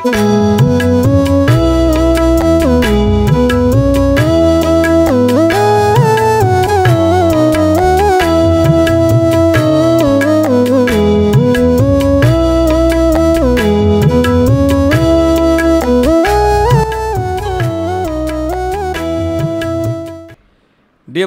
Dear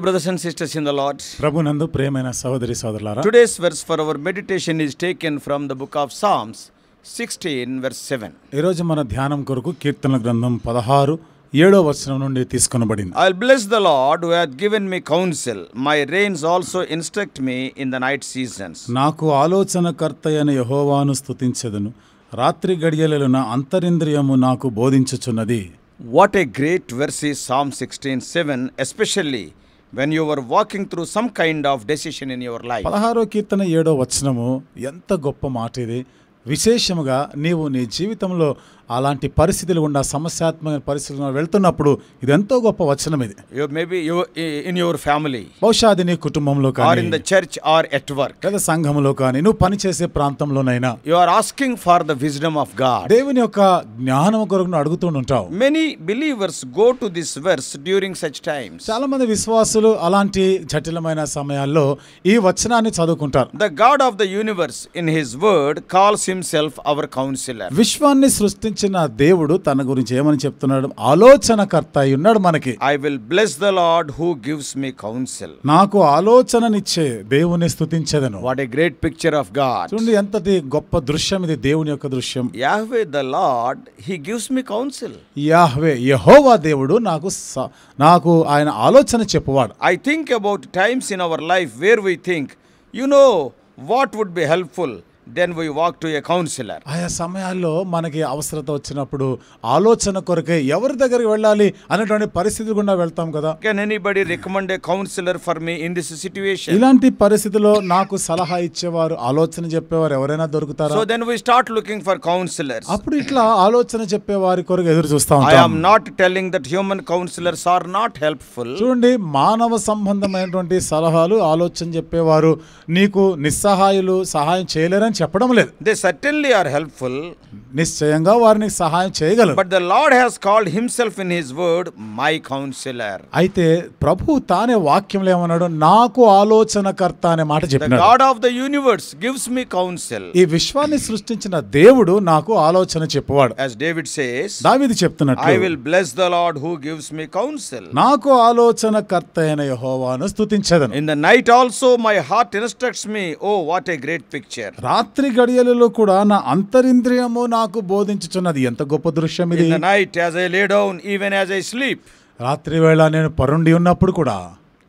brothers and sisters in the Lord, ప్రభునందు ప్రియమైన సహోదరి సోదరులారా, today's verse for our meditation is taken from the book of Psalms 16 verse 7. ఈ రోజు మన ధ్యానం కొరకు కీర్తనల గ్రంథం 16 7వ వచనం నుండి తీసుకొనబడింది. I'll bless the Lord who hath given me counsel. My reins also instruct me in the night seasons. నాకు ఆలోచనకర్తయైన యెహోవాను స్తుతించెదను. రాత్రి గడియలలో నా అంతరింద్రియము నాకు బోధించుచున్నది. What a great verse is Psalm 16:7, especially when you were walking through some kind of decision in your life. 16వ కీర్తన 7వ వచనము ఎంత గొప్ప మాట ఇది. విశేషముగా నీవు నీ జీవితంలో అలాంటి పరిస్థితులు గుండా సమస్యాత్మక పరిస్థితుల్లో వెళ్తున్నప్పుడు ఇది ఎంతో గొప్ప వచనం ఇది. Maybe you in your family, బహుశా అది నీ కుటుంబంలో or కానీ in the church or at work, లేదా సంఘములో కానీ నువ్వు పనిచేసే ప్రాంతంలోనైనా you are asking for the wisdom of God. దేవుని యొక్క జ్ఞానం కొరకు అడుగుతుంటావు. Many believers go to this verse during such times. చాలా మంది విశ్వాసులు అలాంటి జటిలమైన సమయాల్లో ఈ వచనాన్ని చదువుకుంటారు. The God of the universe in his word calls himself our counselor. విశ్వాన్ని సృష్టించిన దేవుడు తన గురించి ఏమని చెప్తున్నాడు? ఆలోచనకర్త అయి ఉన్నాడు మనకి. I will bless the Lord who gives me counsel. నాకు ఆలోచననిచ్చే దేవుని స్తుతించెదను. What a great picture of God. చూడండి ఎంతటి గొప్ప దృశ్యం ఇది, దేవుని యొక్క దృశ్యం. Yahweh the Lord, he gives me counsel. Yahweh యెహోవా దేవుడు నాకు ఆయన ఆలోచన చెప్పువాడు. I think about times in our life where we think, you know what would be helpful, then we walk to a counselor. ఆయా సమయాల్లో మనకి అవసరత వచ్చినప్పుడు ఆలోచన కొరకే ఎవరి దగ్గరికి వెళ్ళాలి అనేటువంటి పరిస్థితి గుండా వెళ్తాం కదా. Can anybody recommend a counselor for me in this situation? ఇలాంటి పరిస్థితిలో నాకు సలహా ఇచ్చేవారు, ఆలోచన చెప్పేవారు ఎవరైనా దొరుకుతారా? So then we start looking for counselors. అప్పుడు ఇట్లా ఆలోచన చెప్పేవారి కొరకు ఎదురు చూస్తా I ఉంటాం. am not telling that human counselors are not helpful. చూడండి, మానవ సంబంధమైనటువంటి సలహాలు ఆలోచన చెప్పేవారు నీకు నిస్సహాయులు, సహాయం చేయలేరని చెప్పడం లేదు. They certainly are helpful. నిశ్చయంగా వారిని సహాయం చేయగలరు. But the Lord has called himself in his word my counselor. అయితే ప్రభు తానే వాక్యంలో ఏమన్నాడు? నాకు ఆలోచనకర్త అనే మాట The చెప్పినాడు. God of the universe gives me counsel. ఈ విశ్వాన్ని సృష్టించిన దేవుడు నాకు ఆలోచన చెప్పువాడు. As David says, దావీదు చెప్తున్నట్లు, I will bless the Lord who gives me counsel. నాకు ఆలోచనకర్త అయిన యెహోవాను స్తుతించెదను. In the night also my heart instructs me. Oh, what a great picture. రాత్రి గడియలలో కూడా నా అంతరింద్రియము నాకు బోధించుచున్నది. ఎంత గొప్ప దృశ్యం ఇది. In the night as I lay down, even as I sleep, రాత్రి వేళ నేను పరుండి ఉన్నప్పుడు కూడా,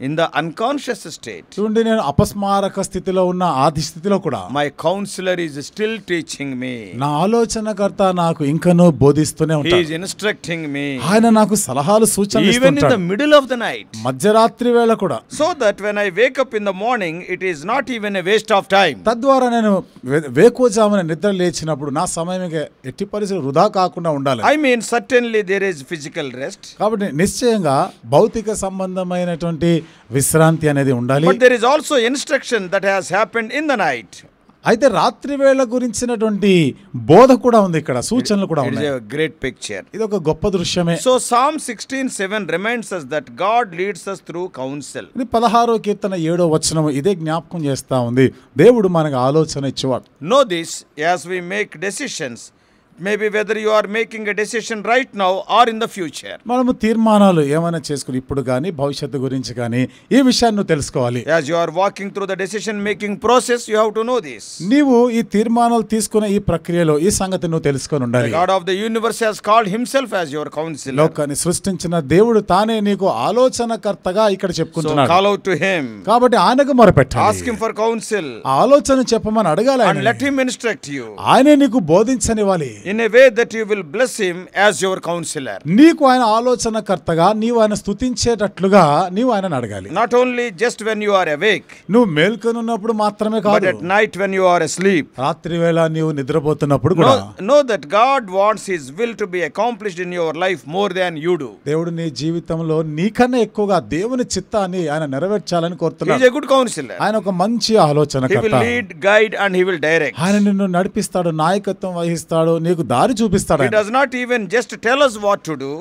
in the unconscious state, చూడండి నేను అపస్మారక స్థితిలో ఉన్న ఆది స్థితిలో కూడా my counselor is still teaching me. నా ఆలోచనకర్త నాకు ఇంకనూ బోధిస్తూనే He ఉంటాడు. is instructing me. ఆయన నాకు సలహాలు సూచనలు Even in the ఇస్తుంటాడు. middle of the night. మధ్యరాత్రి వేళ కూడా. So that when I wake up in the morning, it is not even a waste of time. తద్వారా నేను వేకువజామున నిద్ర లేచినప్పుడు నా సమయం ఎట్టి పరిస్థితులు వృధా కాకుండా ఉండాలి. I mean, certainly there is physical rest. కాబట్టి నిశ్చయంగా భౌతిక సంబంధమైనటువంటి విశ్రాంతి అనేది ఉండాలి. But there is also instruction that has happened in the night. అయితే రాత్రి వేళ గురించినటువంటి బోధ కూడా ఉంది ఇక్కడ, సూచనలు కూడా It is ఉన్నాయి. a great picture. ఇది ఒక గొప్ప దృశ్యమే. So Psalm 16:7 reminds us that God leads us through counsel. ఇది 16వ కీర్తన 7వ వచనం ఇదే జ్ఞాపకం చేస్తా ఉంది. దేవుడు మనకు ఆలోచన ఇచ్చేవాడు. Know this as we make decisions. Maybe whether you are making a decision right now or in the future. మనము తీర్మానాలు ఏమైనా చేసుకుని ఇప్పుడు కానీ భవిష్యత్తు గురించి కానీ ఈ విషయాన్ని నువ్వు తెలుసుకోవాలి. As you are walking through the decision making process, you have to know this. నీవు ఈ తీర్మానాలు తీసుకునే ఈ ప్రక్రియలో ఈ సంగతి నువ్వు తెలుసుకొని ఉండాలి. The God of the universe has called himself as your counselor. లోకాన్ని సృష్టించిన దేవుడు తానే నీకు ఆలోచనకర్తగా ఇక్కడ So చెప్పుకుంటున్నాడు. call out to him. కాబట్టి ఆయనకు మొరపెట్టాలి. Ask him for counsel. ఆ ఆలోచన చెప్పమని అడగాలి. And let him instruct you. ఆయనే నీకు బోధించనివ్వాలి. In a way that you will bless him as your counselor. నీకు ఆయన ఆలోచనకర్తగా నీవు ఆయన స్తుతించేటట్లుగా నీవు ఆయనను అడగాలి. Not only just when you are awake, నువ్వు మేల్కొని ఉన్నప్పుడు మాత్రమే but కాదు, at night when you are asleep. రాత్రి వేళ నీవు నిద్రపోతున్నప్పుడు కూడా Know that God wants his will to be accomplished in your life more than you do. దేవుడు నీ జీవితంలో నీకన్నా ఎక్కువగా దేవుని చిత్తాన్ని ఆయన నెరవేర్చాలని He కోరుతున్నాడు. is a good counselor. ఆయన ఒక మంచి He will ఆలోచనకర్త. lead, guide and he will direct. ఆయన నిన్ను నడిపిస్తాడు, నాయకత్వం వహిస్తాడు, నీకు నీకు దారి చూపిస్తాడు He does not even just tell us what to do.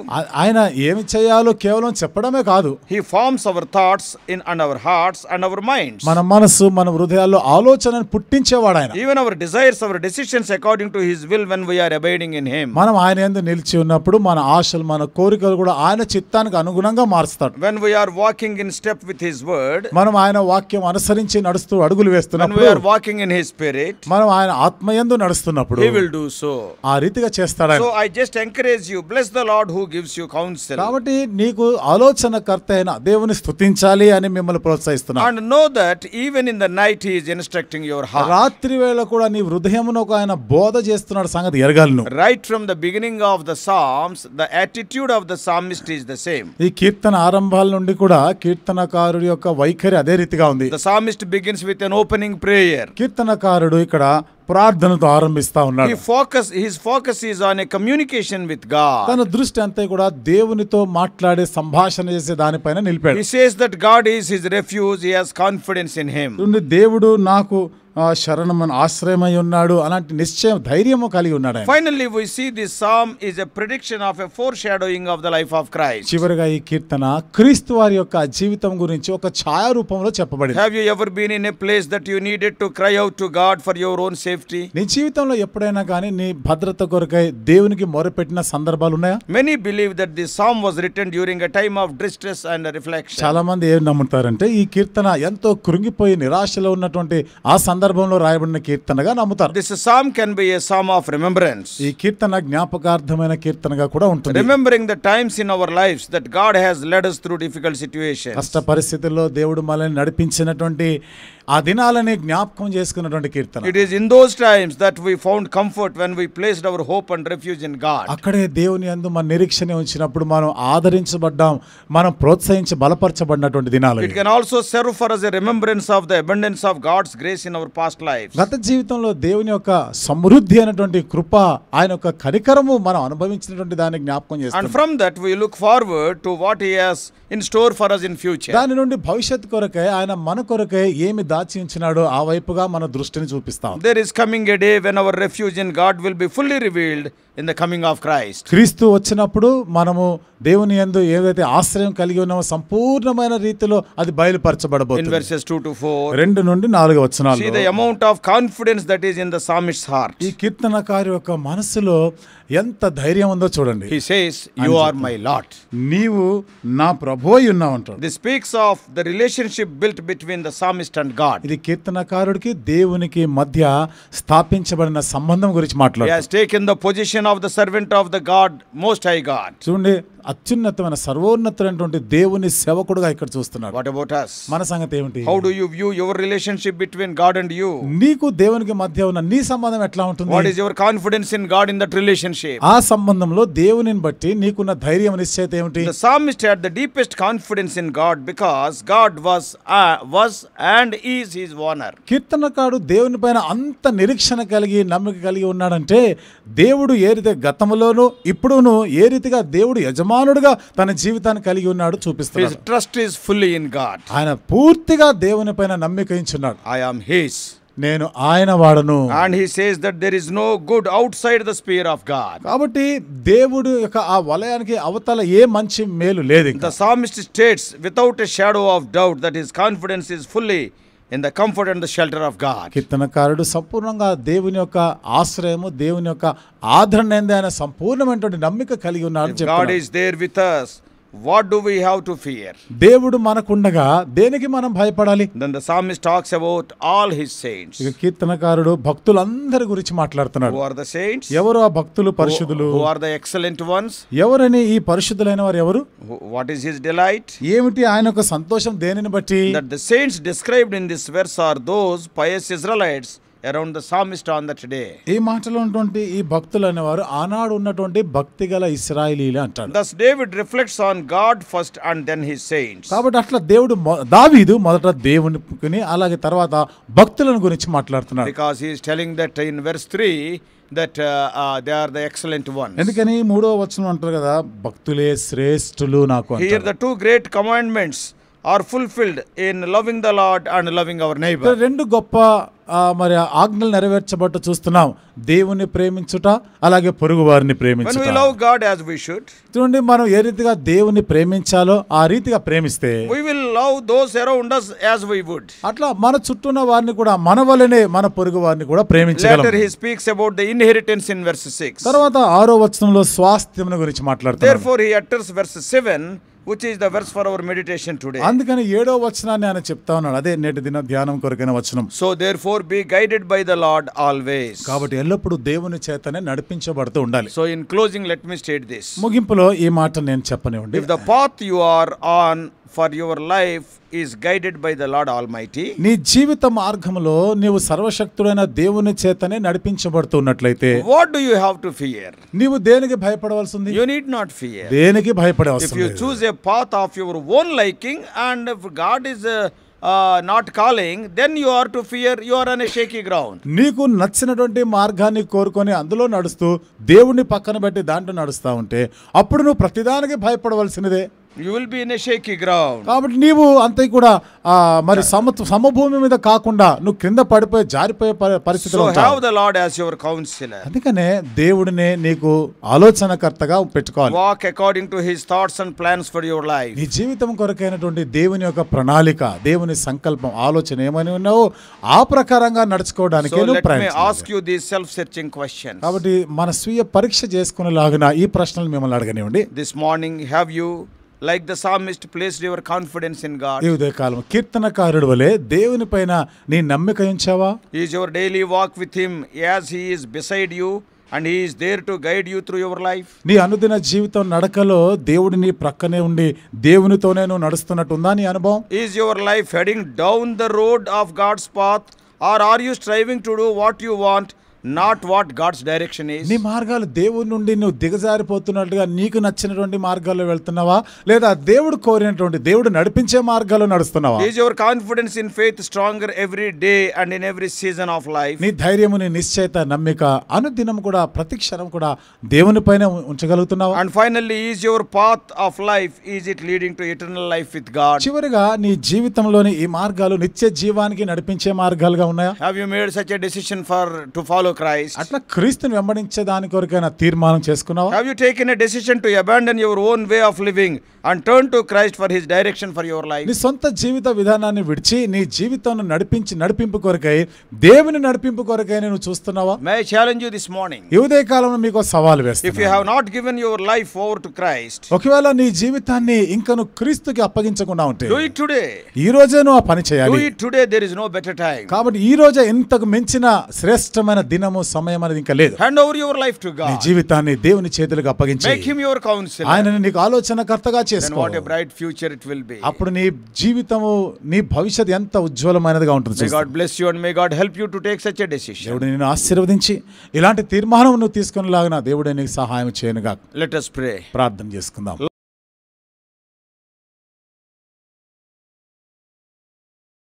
ఆయన ఏమి చేయాలో కేవలం చెప్పడమే కాదు, He forms our thoughts and our hearts and our minds. మన మనసు మన హృదయాల్లో ఆలోచనను పుట్టించేవాడు ఆయన. Even our desires, our decisions according to His will when we are abiding in Him. మనం ఆయన యందు నిలిచి ఉన్నప్పుడు మన ఆశలు మన కోరికలు కూడా ఆయన చిత్తానికి అనుగుణంగా మారుస్తాడు. When we are walking in step with His word, మనం ఆయన వాక్యం అనుసరించి నడుస్తూ అడుగులు when వేస్తున్నప్పుడు, we are walking in His spirit, మనం ఆయన ఆత్మయందు నడుస్తున్నప్పుడు He will do so. ఆ రీతిగా చేస్తాడు ఆయన. So I just encourage you, bless the Lord who gives you counsel, కాబట్టి నీకు ఆలోచనకర్త అయిన దేవుని స్తుతించాలి అని మిమ్మల్ని ప్రోత్సహిస్తున్నాను. and know that even in the night He is instructing your heart. రాత్రి వేళ కూడా నీ హృదయమునకు ఆయన బోధ చేస్తున్నాడు సంగతి ఎరగాలి నువ్వు. Right from the beginning of the Psalms, the attitude of the psalmist is the same. ఈ కీర్తన ఆరంభాల నుండి కూడా కీర్తనకారుడి యొక్క వైఖరి అదే రీతిగా ఉంది. The psalmist begins with an opening prayer. కీర్తనకారుడు ఇక్కడ ప్రార్థనతో ఆరంభిస్తా ఉన్నాడు. His focus is on a communication with God. తన దృష్టి అంతా కూడా దేవునితో మాట్లాడే సంభాషణ చేసే దానిపైన నిలిపాడు. He says that God is his refuge, he has confidence in Him. దేవుడు నాకు శరణమని ఆశ్రయమై ఉన్నాడు అలాంటి నిశ్చయం ధైర్యము కలిగి ఉన్నాడు ఆయన. Finally we see this psalm is a prediction of a foreshadowing of the life of Christ. చివరిగా ఈ కీర్తన క్రీస్తు వారి యొక్క జీవితం గురించి ఒక ఛాయా రూపంలో చెప్పబడింది. Have you ever been in a place that you needed to cry out to God for your own safety? నీ జీవితంలో ఎప్పుడైనా కానీ నీ భద్రత కొరకై దేవునికి మొరపెట్టిన సందర్భాలు ఉన్నాయా? Many believe that this psalm was written during a time of distress and reflection. చాలా మంది ఏం నమ్ముతారంటే ఈ కీర్తన ఎంతో కృంగిపోయి నిరాశలో ఉన్నటువంటి ఆ సందర్భంలో రాయబడిన కీర్తనగా నమ్ముతారు. This psalm can be a psalm of remembrance. ఈ కీర్తన జ్ఞాపకార్థమైన కీర్తనగా కూడా ఉంటుంది. Remembering the times in our lives that God has led us through difficult situations. కష్ట పరిస్థితుల్లో దేవుడు మనల్ని నడిపించినటువంటి ఆ దినాలని జ్ఞాపకం చేసుకున్నటువంటి కీర్తన. It is in those times that we found comfort when we placed our hope and refuge in God. అక్కడే దేవుని యందు మన నిరీక్షణ ఉంచినప్పుడు మనం ఆదరించబడ్డాం, మనం ప్రోత్సహించి బలపరచబడినటువంటి దినాలు. It can also serve for us a remembrance of the abundance of God's grace in our past lives. గత జీవితంలో దేవుని యొక్క సమృద్ధి అయినటువంటి కృప, ఆయన యొక్క కనికరము మనం అనుభవించినటువంటి దాన్ని జ్ఞాపకం చేస్తాం. And from that we look forward to what He has in store for us in future. దాని నుండి భవిష్యత్తు కొరకై ఆయన మన కొరకై ఏమి దాచి ఉంచినాడో ఆ వైపుగా మన దృష్టిని చూపిస్తాం. There is coming a day when our refuge in God will be fully revealed in the coming of Christ. క్రీస్తు వచ్చినప్పుడు మనము దేవుని యందు ఏదైతే ఆశ్రయం కలిగి ఉన్నామో సంపూర్ణమైన రీతిలో అది In బయలుపరచబడబోతుంది. verses 2 to 4. 2 నుండి 4 వచనాలు. See the amount of confidence that is in the psalmist's heart. ఈ కీర్తనకారి యొక్క మనసులో ఎంత ధైర్యం ఉందో చూడండి. He says, "You are my Lord." నీవు నా ప్రభువై ఉన్నావు అంటాడు. This speaks of the relationship built between the psalmist and God. ఇది కీర్తనకారుడికి దేవునికి మధ్య స్థాపించబడిన సంబంధం గురించి He మాట్లాడు. has taken the position of the servant of the God, Most High God. చూడండి, అత్యున్నతమైన సర్వోన్నతమైనటువంటి దేవుని సేవకుడుగా ఇక్కడ చూస్తున్నాడు. What about us? మన సంగతి ఏమిటి? How do you view your relationship between God and you? నీకు దేవునికి మధ్య ఉన్న నీ సంబంధం ఎట్లా ఉంటుంది? What is your confidence in God in that relationship? ఆ సంబంధంలో దేవునిని బట్టి నీకున్న ధైర్యం నిశ్చయిత ఏమిటి? The psalmist had the deepest confidence in God because God was and is his owner. కీర్తనకాడు దేవుని పైన అంత నిరీక్షణ కలిగి నమ్మిక కలిగి ఉన్నాడంటే దేవుడు ఏ రీతి గతంలోనూ ఇప్పుడును ఏ రీతిగా దేవుడు యజమానుడుగా తన జీవితాన్ని కలిగి ఉన్నాడు His చూపిస్తున్నాడు. trust is fully in God. ఆయన పూర్తిగా దేవుని పైన నమ్మిక ఉంచున్నాడు. I am his. నేను ఆయన వాడను. And he says that there is no good outside the sphere of God. కాబట్టి దేవుడు యొక్క ఆ వలయానికి అవతల ఏ మంచి మేలు లేదు. The psalmist states without a shadow of doubt that his confidence is fully in the comfort and the shelter of God. కీర్తనకారుడు సంపూర్ణంగా దేవుని యొక్క ఆశ్రయము, దేవుని యొక్క ఆదరణ ఎందు ఆయన సంపూర్ణమైనటువంటి నమ్మిక కలిగి ఉన్నాడు If God చెప్తున్నాడు. is there with us, what do we have to fear? దేవుడు మనకుండగా దేనికి మనం భయపడాలి? Then the psalmist talks about all his saints. ఇక కీర్తనకారుడు భక్తులందరి గురించి మాట్లాడుతున్నాడు. Who are the saints? ఎవరు ఆ భక్తులు పరిశుద్ధులు? Who are the excellent ones? ఎవరని ఈ పరిశుద్ధులైన వారు ఎవరు? What is his delight? ఏమిటి ఆయన యొక్క సంతోషం దేనిని బట్టి? That the saints described in this verse are those pious Israelites around the psalmist on that day. ఈ మాటలో ఉన్నటువంటి ఈ భక్తులు అనేవారు ఆనాడు ఉన్నటువంటి భక్తిగల ఇశ్రాయేలీలు అంటాడు. Thus David reflects on God first and then his saints. కాబట్టి అట్లా దేవుడు దావీదు మొదట దేవుని అలాగే తర్వాత భక్తులను గురించి మాట్లాడుతున్నాడు. Because he is telling that in verse 3 that they are the excellent ones. ఎందుకని 3వ వచనం అంటారు కదా, భక్తులే శ్రేష్ఠులు నాకు Here అంటారు. the two great commandments are fulfilled in loving the Lord and loving our neighbor. ఇక్కడ రెండు గొప్ప మరి ఆజ్ఞలు నెరవేర్చబట్ట చూస్తున్నాం. దేవుని ప్రేమించుట, అలాగే పొరుగు వారిని When ప్రేమించుట. we love God as we should, చూడండి, మనం ఏ రీతిగా దేవుని ప్రేమించాలో ఆ రీతిగా ప్రేమిస్తే we will love those around us as we would. అట్లా మన చుట్టూన్న వారిని కూడా మన వలనే మన పొరుగు వారిని కూడా ప్రేమించగలం. Later he speaks about the inheritance in verse 6. తర్వాత 6వ వచనంలో స్వాస్థ్యం గురించి మాట్లాడుతారు. Therefore he utters verse 7, which is the verse for our meditation today. అందుకని 7వ వచనాన్ని ఆయన చెప్తా ఉన్నాడు. అదే నేటి దిన ధ్యానం కొరకైన వచనం. So therefore be guided by the Lord always. కాబట్టి ఎల్లప్పుడూ దేవుని చేతనే నడిపించబడుతూ ఉండాలి. So in closing let me state this. ముగింపులో ఈ మాట నేను చెప్పనివ్వండి. If the path you are on for your life is guided by the Lord Almighty, నీ జీవిత మార్గంలో నీవు సర్వశక్తుడైన దేవుని చేతనే నడిపించబడుతున్నట్లయితే what do you have to fear? నీవు దేనికి భయపడవలసి ఉంది? You need not fear. దేనికి If భయపడవలసి you choose a path of your own liking and if God is not calling, then you are to fear, you are on a shaky ground. నీకు నచ్చినటువంటి మార్గాన్ని కోరుకొని అందులో నడుస్తూ దేవుణ్ణి పక్కన పెట్టి దాంట్లో నడుస్తా ఉంటే అప్పుడు నువ్వు ప్రతిదానికి భయపడవలసినదే. You will be in a shaky ground. కాబట్టి నీవు అంతే కూడా మరి సమభూమి మీద కాకుండా నువ్వు క్రింద పడిపోయి జారిపోయే పరిస్థితిలో So ఉంటావు. have the Lord as your counselor. అందుకనే దేవుడినే నీకు ఆలోచనకర్తగా పెట్టుకోవాలి. Walk according to his thoughts and plans for your life. నీ జీవితం కొరకైనటువంటి దేవుని యొక్క ప్రణాళిక, దేవుని సంకల్పం, ఆలోచన ఏమని ఉన్నావో ఆ ప్రకారంగా నడుచుకోవడానికి So నువ్వు let me ప్రయత్నించాలి. ask you these self-searching questions. కాబట్టి మన స్వీయ పరీక్ష చేసుకునేలాగిన ఈ ప్రశ్నలు మిమ్మల్ని అడగనివ్వండి. This morning have you, like the psalmist, placed your confidence in God? ఈ ఉదయకాలం కీర్తనకారుడు వలె దేవుని పైన నీ నమ్మిక ఉంచావా? Is your daily walk with him as he is beside you and he is there to guide you through your life? నీ అనుదిన జీవితం నడకలో దేవుడు నీ ప్రక్కనే ఉండి దేవునితోనే నువ్వు నడుస్తున్నట్టుందా నీ అనుభవం? Is your life heading down the road of God's path, or are you striving to do what you want, not what God's direction is? నీ మార్గాలు దేవుడి నుండి నువ్వు దిగజారిపోతున్నట్టుగా నీకు నచ్చినటువంటి మార్గాల్లో వెళ్తున్నావా, లేదా దేవుడు కోరినటువంటి దేవుడు నడిపించే మార్గాల్లో నడుస్తున్నావా? Is your confidence in faith stronger every day and in every season of life? నీ ధైర్యము, నీ నిశ్చయిత, నమ్మిక అనుదినం కూడా ప్రతి క్షణం కూడా దేవునిపైన ఉంచగలుగుతున్నావా? And finally, is your path of life, is it leading to eternal life with God? చివరిగా నీ జీవితంలోని ఈ మార్గాలు నిత్య జీవానికి నడిపించే మార్గాలుగా ఉన్నాయా? Have you made such a decision to follow Christ? అట్లా క్రీస్తుని వెంబడించే దాని కొరకైనా తీర్మానం చేసుకున్నావా? Have you taken a decision to abandon your own way of living and turn to Christ for his direction for your life? నీ సొంత జీవిత విధానాన్ని విడిచి నీ జీవితాన్ని నడిపింపు కొరకై దేవుని నడిపింపు కొరకై నువ్వు చూస్తున్నావా? May I challenge you this morning? ఈ ఉదయ కాలంలో మీకు సవాల్ వేస్తున్నా. If you have not given your life over to Christ, ఒకవేళ నీ జీవితాన్ని ఇంకా నువ్వు క్రీస్తుకి అప్పగించకుండా ఉంటే do it today. ఈ రోజే నువ్వు ఆ పని Do చేయాలి. it today. There is no better time. కాబట్టి ఈ రోజే ఇంతకు మించిన శ్రేష్టమైన దినము, సమయం అనేది ఇంకా లేదు. Hand over your life to నీ God. జీవితాన్ని దేవుని చేతులకు అప్పగించి Make him your counselor. ఆయనని నీకు ఆలోచనకర్తగా Then చేసుకో. what a bright future it will be. అప్పుడు నీ జీవితము, నీ భవిష్యత్తు ఎంత ఉజ్వలమైనదిగా ఉంటుంది. May God bless you and may God help you to take such a decision. దేవుడు నిన్ను ఆశీర్వదించి ఇలాంటి తీర్మానం నువ్వు తీసుకునేలాగా దేవుడే నీకు సహాయం చేయనుగా. Let us pray. ప్రార్థన చేసుకుందాం.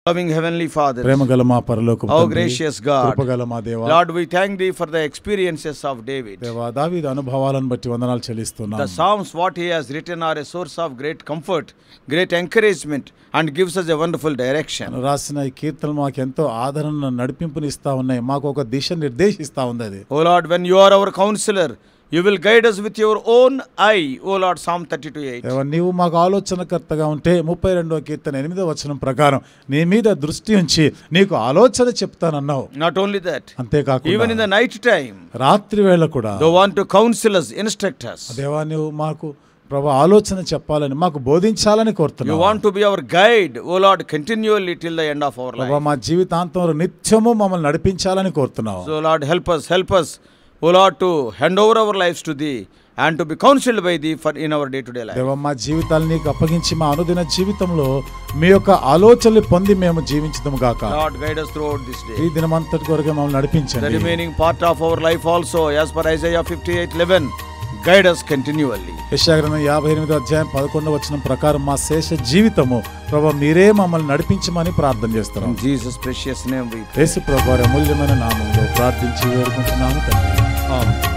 Loving Heavenly Father, ప్రేమగల మా పరలోకపు oh తండ్రి, gracious God, కృపగల మా దేవా, Lord, we thank thee for the experiences of David. దేవా, దావీదు అనుభవాలను బట్టి వందనాలు చెల్లిస్తున్నాం. The Psalms, what he has written, are a source of great comfort, great encouragement, and gives us a wonderful direction. రాసిన ఈ కీర్తనలు మాకు ఎంతో ఆదరణ, నడిపింపునిస్తా ఉన్నాయి. మాకు ఒక దిశ నిర్దేశిస్తా ఉంది అది. Oh Lord, when you are our counselor, you will guide us with your own eye. Oh Lord, Psalm 32:8. దేవా, నీవు మాకు ఆలోచనకర్తగా ఉంటే 32వ కీర్తన 8వ వచనం ప్రకారం నీ మీద దృష్టి ఉంచి నీకు ఆలోచన చెప్తానన్నావు. Not only that, అంతేకాకుండా even in the night time, రాత్రి వేళ కూడా thou want to counsel us, instruct us. దేవా, నీవు మాకు ప్రభు ఆలోచన చెప్పాలని, మాకు బోధించాలని You కోరుతున్నావు. want to be our guide, oh Lord, continually till the end of our life. ప్రభు మా జీవితాంతంలో నిత్యము మమ్మల్ని నడిపించాలని కోరుతున్నావు. So Lord, help us, oh Lord, to hand over our lives to thee and to be counseled by thee for in our day-to-day life. దేవా, మా జీవితాలను నీకు అప్పగించి మా అనుదిన జీవితంలో మీ యొక్క ఆలోచనలు పొంది మేము జీవించుదాము గాక. Lord, guide us throughout this ఈ day. దినమంతటి కొరకు మమ్మల్ని The నడిపించండి. remaining part of our life also, as per Isaiah 58:11, guide us continually. యెషయా గ్రంథం 58వ అధ్యాయం 11వ వచనం ప్రకారం మా శేష జీవితము ప్రభు మీరే మమ్మల్ని నడిపించమని ప్రార్థన చేస్తున్నాం. In Jesus' precious name we pray. యేసు ప్రభువారి అమూల్యమైన నామములో ప్రార్థించి వేడుకుంటున్నాము తండ్రి. Amen.